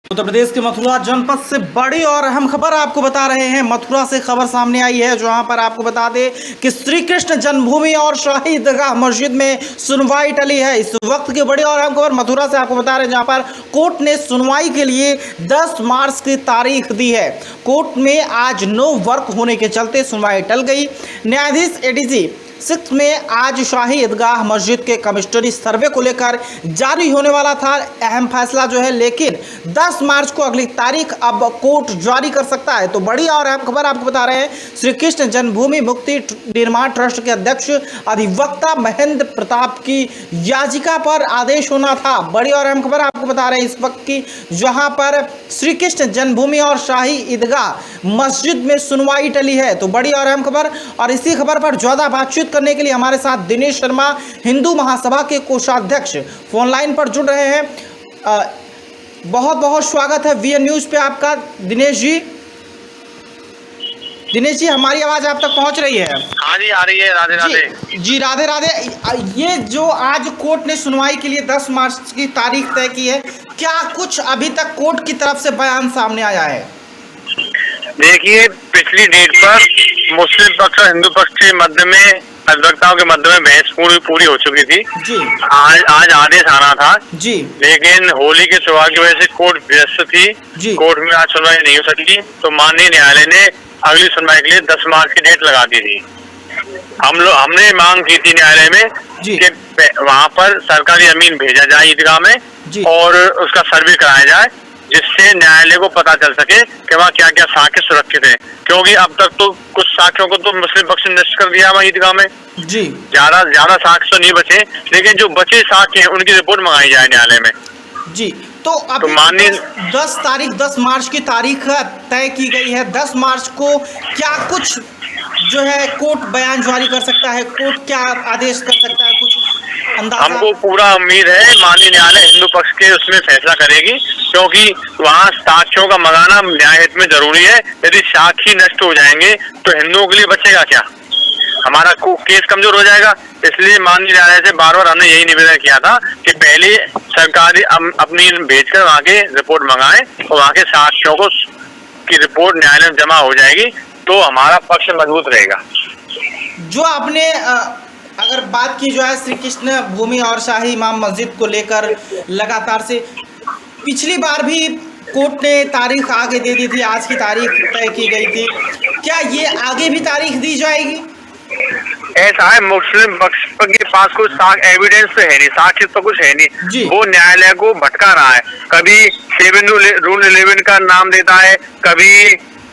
उत्तर प्रदेश के मथुरा जनपद से बड़ी और अहम खबर आपको बता रहे हैं। मथुरा से खबर सामने आई है, जहां पर आपको बता दें कि श्री कृष्ण जन्मभूमि और शाही ईदगाह मस्जिद में सुनवाई टली है। इस वक्त की बड़ी और अहम खबर मथुरा से आपको बता रहे हैं, जहां पर कोर्ट ने सुनवाई के लिए 10 मार्च की तारीख दी है। कोर्ट में आज नो वर्क होने के चलते सुनवाई टल गई। न्यायाधीश एडीजी 6 में आज शाही ईदगाह मस्जिद के कमिश्नरी सर्वे को लेकर जारी होने वाला था अहम फैसला जो है, लेकिन 10 मार्च को अगली तारीख अब कोर्ट जारी कर सकता है। तो बड़ी और अहम खबर आपको बता रहे हैं, श्री कृष्ण जन्मभूमि मुक्ति निर्माण ट्रस्ट के अध्यक्ष अधिवक्ता महेंद्र प्रताप की याचिका पर आदेश होना था। बड़ी और अहम खबर आपको बता रहे हैं इस वक्त की, जहां पर श्री कृष्ण जन्मभूमि और शाही ईदगाह मस्जिद में सुनवाई टली है। तो बड़ी और अहम खबर, और इसी खबर पर ज्यादा बातचीत करने के लिए हमारे साथ दिनेश शर्मा, हिंदू महासभा के कोषाध्यक्ष, फोन लाइन पर जुड़ रहे हैं। बहुत बहुत स्वागत है वीएन न्यूज पे आपका दिनेश जी। दिनेश जी, हमारी आवाज आप तक पहुंच रही है? हाँ जी, आ रही है। राधे राधे जी, राधे राधे। ये जो आज कोर्ट ने सुनवाई के लिए 10 मार्च की तारीख तय की है, क्या कुछ अभी तक कोर्ट की तरफ से बयान सामने आया है? देखिए, पिछली डेट पर मुस्लिम पक्ष और हिंदू पक्ष के मध्य में, अधिवक्ताओं के मध्य में बहस पूरी हो चुकी थी जी। आज आदेश आना था जी, लेकिन होली के त्योहार की वजह से कोर्ट व्यस्त थी जी। कोर्ट में आज सुनवाई नहीं हो सकी, तो माननीय न्यायालय ने अगली सुनवाई के लिए 10 मार्च की डेट लगा दी थी। हमने मांग की थी न्यायालय में कि वहाँ पर सरकारी अमीन भेजा जाए ईदगाह में और उसका सर्वे कराया जाए, जिससे न्यायालय को पता चल सके कि वहाँ क्या क्या साक्ष्य सुरक्षित है, क्योंकि अब तक तो कुछ साक्ष्यों को तो मुस्लिम पक्ष ने नष्ट कर दिया वहाँ ईदगाह में। जी, ज्यादा साक्ष्य तो नहीं बचे, लेकिन जो बचे साक्ष्य हैं उनकी रिपोर्ट मंगाई जाए न्यायालय में। जी। तो अब तो माननीय 10 मार्च की तारीख तय की गई है। 10 मार्च को क्या कुछ जो है कोर्ट बयान जारी कर सकता है, कोर्ट क्या आदेश कर सकता है, कुछ अंदाजा? हमको पूरा उम्मीद है माननीय न्यायालय हिंदू पक्ष के उसमें फैसला करेगी, क्योंकि वहाँ साक्ष्यों का मंगाना न्याय हित में जरूरी है। यदि साक्षी नष्ट हो जाएंगे तो हिंदुओं के लिए बचेगा क्या, हमारा केस कमजोर हो जाएगा। इसलिए माननीय न्यायालय से बार बार हमने यही निवेदन किया था कि पहले सरकारी अपनी भेजकर वहाँ के रिपोर्ट मंगाए और वहाँ के साक्ष्यों को की रिपोर्ट न्यायालय में जमा हो जाएगी तो हमारा पक्ष मजबूत रहेगा। जो आपने अगर बात की जो है श्री कृष्ण भूमि और शाही इमाम मस्जिद को लेकर, लगातार से पिछली बार भी कोर्ट ने तारीख आगे दे दी थी, आज की तारीख तय की गई थी, क्या ये आगे भी तारीख दी जाएगी? ऐसा है, मुस्लिम पक्ष के पास कुछ एविडेंस तो है नहीं, साक्ष्य तो कुछ है नहीं, वो न्यायालय को भटका रहा है। कभी 7 रूल 11 का नाम देता है,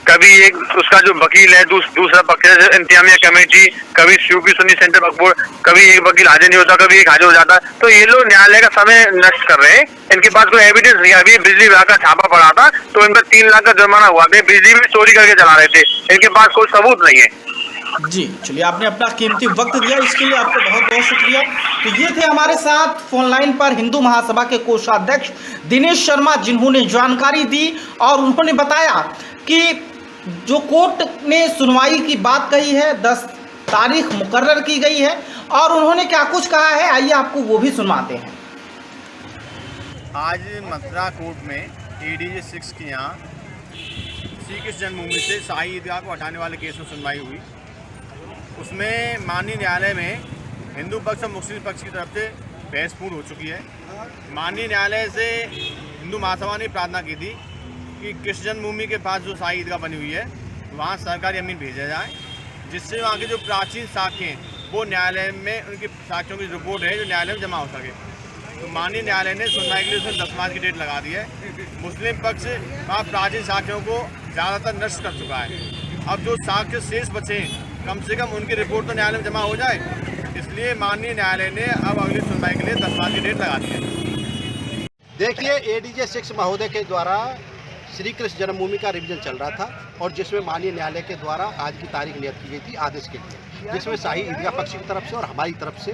कभी एक उसका जो वकील है दूसरा पक्ष है इंतजामिया कमेटी, कभी यूपी सुन्नी सेंटर वक्फ बोर्ड, कभी एक वकील हाजिर नहीं होता, कभी एक हाजिर हो जाता। तो ये लोग न्यायालय का समय नष्ट कर रहे हैं, इनके पास कोई एविडेंस नहीं है। अभी बिजली विभाग का छापा पड़ा था तो इनका 3 लाख का जुर्माना हुआ था, बिजली भी चोरी करके चला रहे थे, इनके पास कोई सबूत नहीं है। जी, चलिए, आपने अपना कीमती वक्त दिया, इसके लिए आपको बहुत बहुत शुक्रिया। तो ये थे हमारे साथ फोन लाइन पर हिंदू महासभा के कोषाध्यक्ष दिनेश शर्मा, जिन्होंने जानकारी दी और उन्होंने बताया कि जो कोर्ट ने सुनवाई की बात कही है, 10 तारीख मुकर्रर की गई है, और उन्होंने क्या कुछ कहा है, आइए आपको वो भी सुनवाते हैं। आज मथुरा कोर्ट में एडीजे 6 के यहाँ श्री कृष्ण जन्मभूमि से शाही ईदगाह को हटाने वाले केस में सुनवाई हुई। उसमें माननीय न्यायालय में हिंदू पक्ष और मुस्लिम पक्ष की तरफ से बहस पूर्ण हो चुकी है। माननीय न्यायालय से हिंदू महासभा ने प्रार्थना की थी कि कृष्ण जन्मभूमि के पास जो शाही ईदगाह बनी हुई है वहाँ सरकारी अमीन भेजा जाए, जिससे वहाँ के जो प्राचीन साक्ष्य हैं वो न्यायालय में उनकी साक्ष्यों की रिपोर्ट है जो न्यायालय में जमा हो सके। तो माननीय न्यायालय ने सुनवाई के लिए उसमें 10 मार्च की डेट लगा दी है। मुस्लिम पक्ष वहाँ प्राचीन साक्ष्यों को ज़्यादातर नष्ट कर चुका है। अब जो साक्ष्य शेष बचे कम से कम उनकी रिपोर्ट तो न्यायालय में जमा हो जाए, इसलिए माननीय न्यायालय ने अब अगली सुनवाई के लिए 10 मार्च की डेट लगा दी है। देखिए, एडीजे 6 महोदय के द्वारा श्री कृष्ण जन्मभूमि का रिवीजन चल रहा था और जिसमें माननीय न्यायालय के द्वारा आज की तारीख नियत की गई थी आदेश के लिए, जिसमें शाही ईदगाह पक्ष की तरफ से और हमारी तरफ से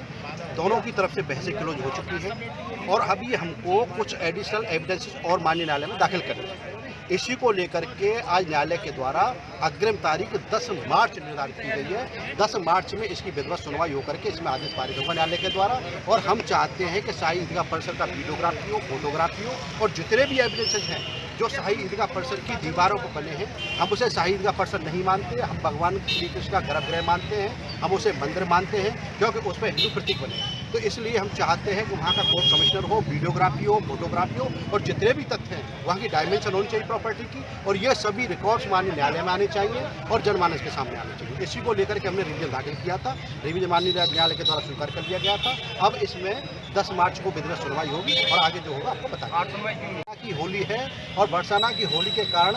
दोनों की तरफ से बहसें क्लोज हो चुकी है और अभी हमको कुछ एडिशनल एविडेंसेस और माननीय न्यायालय में दाखिल करने हैं। इसी को लेकर के आज न्यायालय के द्वारा अग्रिम तारीख 10 मार्च निर्धारित की गई है। 10 मार्च में इसकी विधिवत सुनवाई होकर के इसमें आदेश पारित होगा न्यायालय के द्वारा, और हम चाहते हैं कि शाही ईदगाह परिसर का वीडियोग्राफी हो, फोटोग्राफी हो और जितने भी एविडेंसेस हैं जो शाही ईदगाह परिसर की दीवारों पर बने हैं, हम उसे शाही ईदगाह परिसर नहीं मानते। हम भगवान श्री कृष्ण का गर्भगृह मानते हैं, हम उसे मंदिर मानते हैं, क्योंकि उस पर हिंदू प्रतीक बने हैं। तो इसलिए हम चाहते हैं कि वहाँ का कोर्ट कमिश्नर हो, वीडियोग्राफी हो, फोटोग्राफी हो, और जितने भी तथ्य हैं वहाँ की डायमेंशन होनी चाहिए प्रॉपर्टी की, और ये सभी रिकॉर्ड्स माननीय न्यायालय में आने चाहिए और जनमानस के सामने आने चाहिए। इसी को लेकर के हमने रिवीजन दाखिल किया था। रिवीजन माननीय न्यायालय के द्वारा स्वीकार कर लिया गया था। अब इसमें 10 मार्च को विधिवत सुनवाई होगी और आगे जो होगा आपको बताएंगे। की होली है और बरसाना की होली के कारण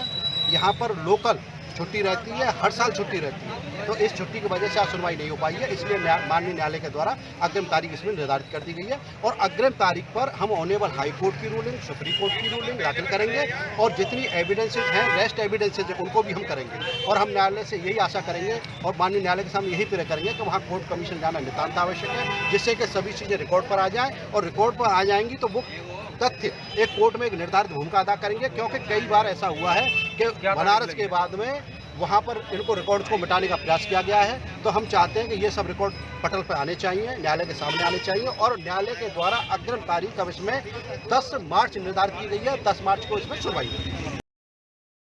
यहाँ पर लोकल छुट्टी रहती है, हर साल छुट्टी रहती है, तो इस छुट्टी की वजह से आज सुनवाई नहीं हो पाई है। इसलिए माननीय न्यायालय के द्वारा अग्रिम तारीख इसमें निर्धारित कर दी गई है और अग्रिम तारीख पर हम ऑनेबल हाई कोर्ट की रूलिंग, सुप्रीम कोर्ट की रूलिंग दाखिल करेंगे और जितनी एविडेंसेज हैं, रेस्ट एविडेंसेज हैं, उनको भी हम करेंगे। और हम न्यायालय से यही आशा करेंगे और माननीय न्यायालय के सामने यही प्रे करेंगे कि वहाँ कोर्ट कमीशन जाना नितांत आवश्यक है, जिससे कि सभी चीज़ें रिकॉर्ड पर आ जाएँ, और रिकॉर्ड पर आ जाएंगी तो वो तथ्य एक कोर्ट में एक निर्धारित भूमिका अदा करेंगे। क्योंकि कई बार ऐसा हुआ है कि बनारस के बाद में वहाँ पर इनको रिकॉर्ड्स को मिटाने का प्रयास किया गया है। तो हम चाहते हैं कि ये सब रिकॉर्ड पटल पर आने चाहिए, न्यायालय के सामने आने चाहिए, और न्यायालय के द्वारा अग्रिम तारीख अब इसमें 10 मार्च निर्धारित की गई है। 10 मार्च को इसमें सुनवाई होगी।